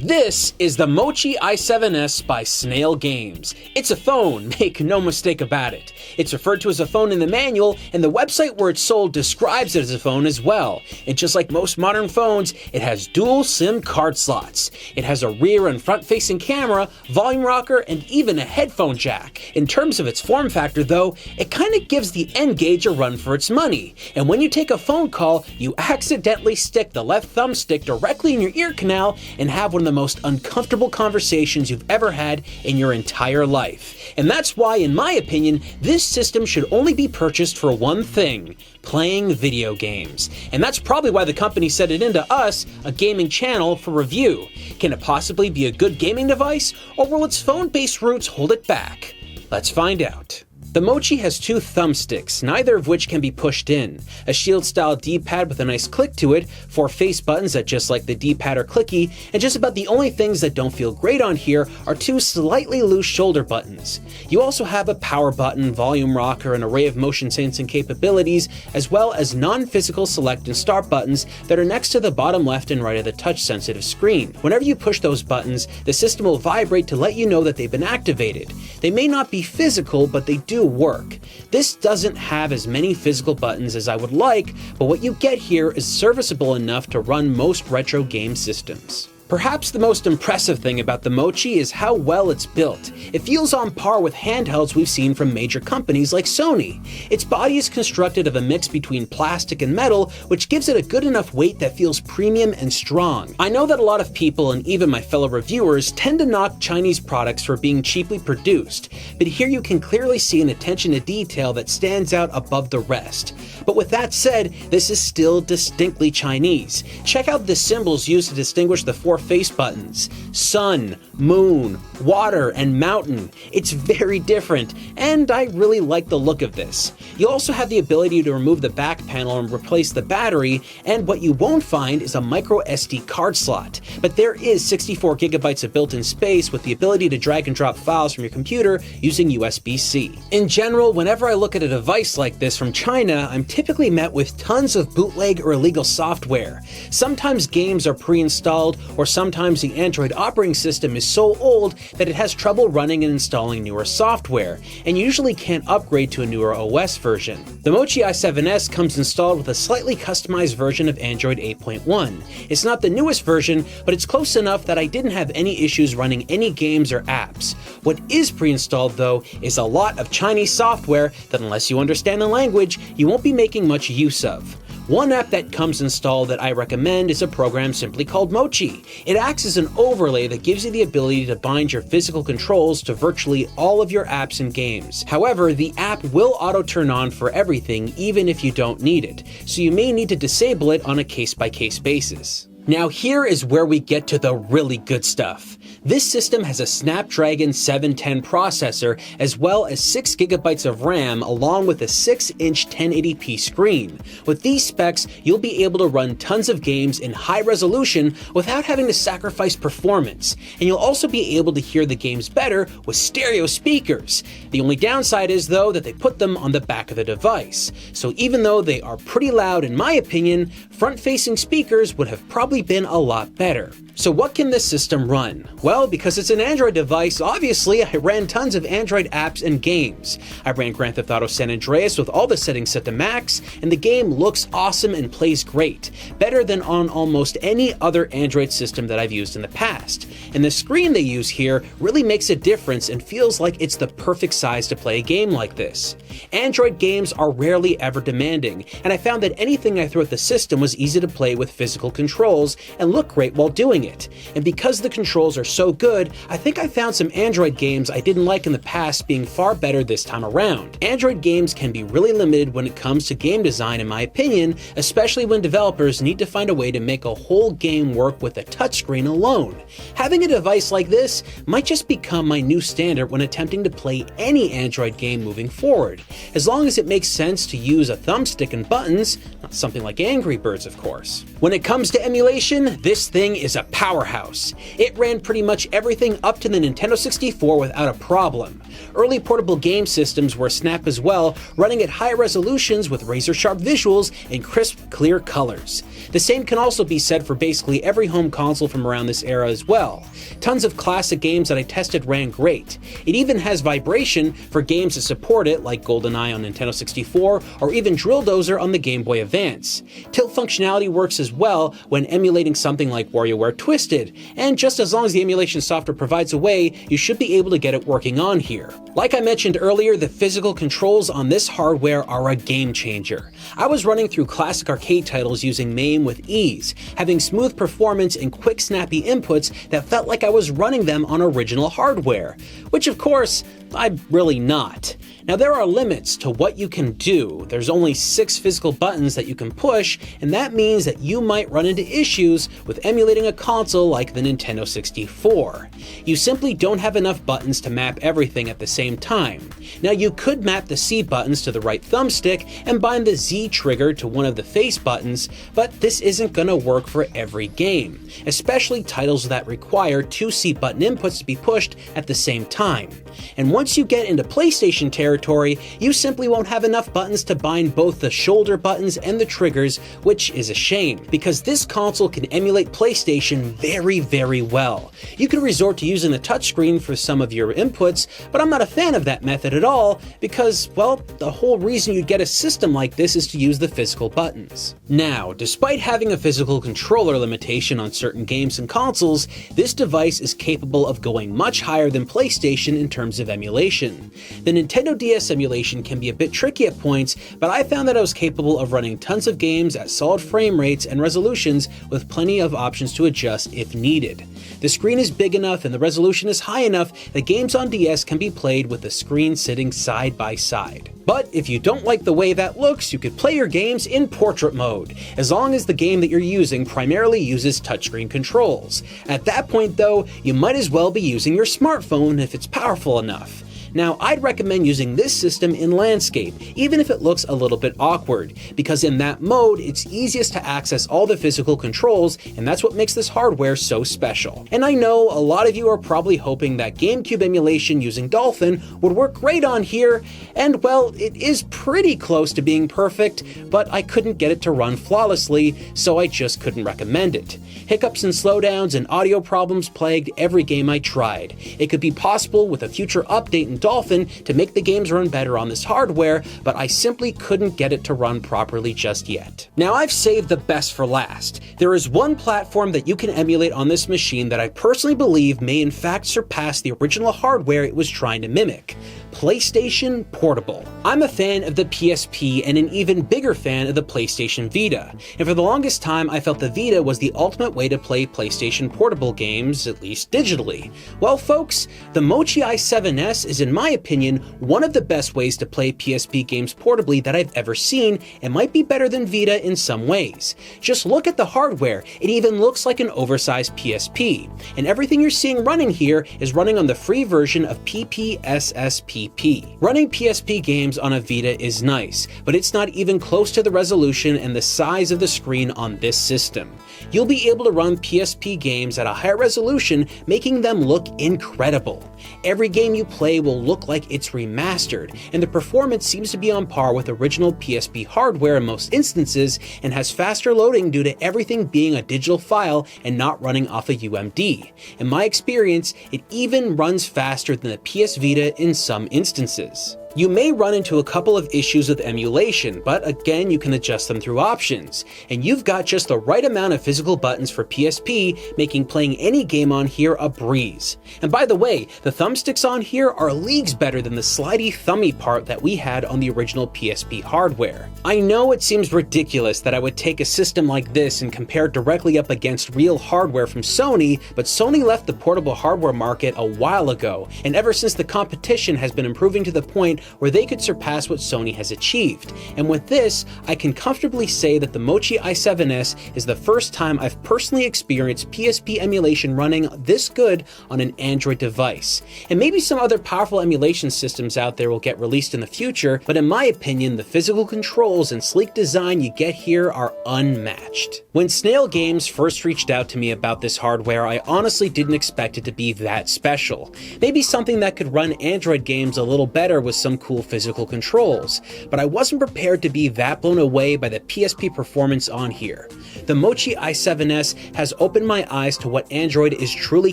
This is the Mochi i7s by Snail Games. It's a phone, make no mistake about it. It's referred to as a phone in the manual, and the website where it's sold describes it as a phone as well. And just like most modern phones, it has dual SIM card slots. It has a rear and front-facing camera, volume rocker, and even a headphone jack. In terms of its form factor though, it kinda gives the N-Gage a run for its money. And when you take a phone call, you accidentally stick the left thumbstick directly in your ear canal and have one of the most uncomfortable conversations you've ever had in your entire life. And that's why, in my opinion, this system should only be purchased for one thing: playing video games. And that's probably why the company sent it into us, a gaming channel, for review. Can it possibly be a good gaming device, or will its phone-based roots hold it back? Let's find out. The Mochi has two thumbsticks, neither of which can be pushed in, a shield-style D-pad with a nice click to it, 4 face buttons that, just like the D-pad, are clicky, and just about the only things that don't feel great on here are 2 slightly loose shoulder buttons. You also have a power button, volume rocker, an array of motion sensing capabilities, as well as non-physical select and start buttons that are next to the bottom left and right of the touch-sensitive screen. Whenever you push those buttons, the system will vibrate to let you know that they've been activated. They may not be physical, but they do work. This doesn't have as many physical buttons as I would like, but what you get here is serviceable enough to run most retro game systems. Perhaps the most impressive thing about the Mochi is how well it's built. It feels on par with handhelds we've seen from major companies like Sony. Its body is constructed of a mix between plastic and metal, which gives it a good enough weight that feels premium and strong. I know that a lot of people, and even my fellow reviewers, tend to knock Chinese products for being cheaply produced, but here you can clearly see an attention to detail that stands out above the rest. But with that said, this is still distinctly Chinese. Check out the symbols used to distinguish the 4 face buttons: sun, moon, water, and mountain. It's very different, and I really like the look of this. You also have the ability to remove the back panel and replace the battery, and what you won't find is a micro SD card slot. But there is 64 gigabytes of built-in space with the ability to drag and drop files from your computer using USB-C. In general, whenever I look at a device like this from China, I'm typically met with tons of bootleg or illegal software. Sometimes games are pre-installed, or sometimes the Android operating system is so old that it has trouble running and installing newer software, and usually can't upgrade to a newer OS version. The Mochi i7s comes installed with a slightly customized version of Android 8.1. It's not the newest version, but it's close enough that I didn't have any issues running any games or apps. What is pre-installed though is a lot of Chinese software that, unless you understand the language, you won't be making much use of. One app that comes installed that I recommend is a program simply called Mochi. It acts as an overlay that gives you the ability to bind your physical controls to virtually all of your apps and games. However, the app will auto turn on for everything even if you don't need it, so you may need to disable it on a case-by-case basis. Now here is where we get to the really good stuff. This system has a Snapdragon 710 processor as well as 6 gigabytes of RAM along with a 6-inch 1080p screen. With these specs, you'll be able to run tons of games in high resolution without having to sacrifice performance, and you'll also be able to hear the games better with stereo speakers. The only downside is though that they put them on the back of the device, so even though they are pretty loud in my opinion, front-facing speakers would have probably been a lot better. So what can this system run? Well, because it's an Android device, obviously I ran tons of Android apps and games. I ran Grand Theft Auto San Andreas with all the settings set to max, and the game looks awesome and plays great, better than on almost any other Android system that I've used in the past. And the screen they use here really makes a difference and feels like it's the perfect size to play a game like this. Android games are rarely ever demanding, and I found that anything I threw at the system was easy to play with physical controls and look great while doing it. And because the controls are so good, I think I found some Android games I didn't like in the past being far better this time around. Android games can be really limited when it comes to game design in my opinion, especially when developers need to find a way to make a whole game work with a touchscreen alone. Having a device like this might just become my new standard when attempting to play any Android game moving forward, as long as it makes sense to use a thumbstick and buttons, not something like Angry Birds of course. When it comes to emulation, this thing is a powerhouse. It ran pretty much everything up to the Nintendo 64 without a problem. Early portable game systems were Snap as well, running at high resolutions with razor-sharp visuals and crisp, clear colors. The same can also be said for basically every home console from around this era as well. Tons of classic games that I tested ran great. It even has vibration for games that support it, like GoldenEye on Nintendo 64 or even Drill Dozer on the Game Boy Advance. Tilt functionality works as well when emulating something like WarioWare Twisted, and just as long as the emulation software provides a way, you should be able to get it working on here. Like I mentioned earlier, the physical controls on this hardware are a game changer. I was running through classic arcade titles using MAME with ease, having smooth performance and quick snappy inputs that felt like I was running them on original hardware, which of course, I'm really not. Now there are limits to what you can do. There's only 6 physical buttons that you can push, and that means that you might run into issues with emulating a console like the Nintendo 64. You simply don't have enough buttons to map everything at the same time. Now you could map the C buttons to the right thumbstick and bind the Z trigger to one of the face buttons, but this isn't gonna work for every game, especially titles that require 2 C button inputs to be pushed at the same time. And once you get into PlayStation territory, you simply won't have enough buttons to bind both the shoulder buttons and the triggers, which is a shame, because this console can emulate PlayStation very, very well. You can resort to using the touchscreen for some of your inputs, but I'm not a fan of that method at all, because, well, the whole reason you'd get a system like this is to use the physical buttons. Now, despite having a physical controller limitation on certain games and consoles, this device is capable of going much higher than PlayStation in terms of emulation. The Nintendo DS emulation can be a bit tricky at points, but I found that I was capable of running tons of games at solid frame rates and resolutions with plenty of options to adjust if needed. The screen is big enough and the resolution is high enough that games on DS can be played with the screen sitting side by side. But if you don't like the way that looks, you could play your games in portrait mode, as long as the game that you're using primarily uses touchscreen controls. At that point though, you might as well be using your smartphone if it's powerful enough. Now, I'd recommend using this system in landscape, even if it looks a little bit awkward, because in that mode, it's easiest to access all the physical controls, and that's what makes this hardware so special. And I know a lot of you are probably hoping that GameCube emulation using Dolphin would work great on here, and well, it is pretty close to being perfect, but I couldn't get it to run flawlessly, so I just couldn't recommend it. Hiccups and slowdowns and audio problems plagued every game I tried. It could be possible with a future update in Dolphin to make the games run better on this hardware, but I simply couldn't get it to run properly just yet. Now, I've saved the best for last. There is one platform that you can emulate on this machine that I personally believe may in fact surpass the original hardware it was trying to mimic: PlayStation Portable. I'm a fan of the PSP and an even bigger fan of the PlayStation Vita, and for the longest time I felt the Vita was the ultimate way to play PlayStation Portable games, at least digitally. Well folks, the Mochi i7S is in my opinion one of the best ways to play PSP games portably that I've ever seen, and might be better than Vita in some ways. Just look at the hardware, it even looks like an oversized PSP, and everything you're seeing running here is running on the free version of PPSSPP. Running PSP games on a Vita is nice, but it's not even close to the resolution and the size of the screen on this system. You'll be able to run PSP games at a higher resolution, making them look incredible. Every game you play will look like it's remastered, and the performance seems to be on par with original PSP hardware in most instances, and has faster loading due to everything being a digital file and not running off a UMD. In my experience, it even runs faster than the PS Vita in some instances. You may run into a couple of issues with emulation, but again, you can adjust them through options. And you've got just the right amount of physical buttons for PSP, making playing any game on here a breeze. And by the way, the thumbsticks on here are leagues better than the slidey thummy part that we had on the original PSP hardware. I know it seems ridiculous that I would take a system like this and compare it directly up against real hardware from Sony, but Sony left the portable hardware market a while ago, and ever since the competition has been improving to the point where they could surpass what Sony has achieved. And with this, I can comfortably say that the Mochi i7s is the first time I've personally experienced PSP emulation running this good on an Android device. And maybe some other powerful emulation systems out there will get released in the future, but in my opinion, the physical controls and sleek design you get here are unmatched. When Snail Games first reached out to me about this hardware, I honestly didn't expect it to be that special. Maybe something that could run Android games a little better with some cool physical controls, but I wasn't prepared to be that blown away by the PSP performance on here. The Mochi i7s has opened my eyes to what Android is truly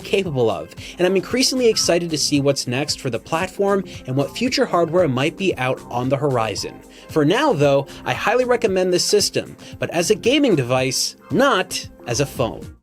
capable of, and I'm increasingly excited to see what's next for the platform and what future hardware might be out on the horizon. For now though, I highly recommend this system, but as a gaming device, not as a phone.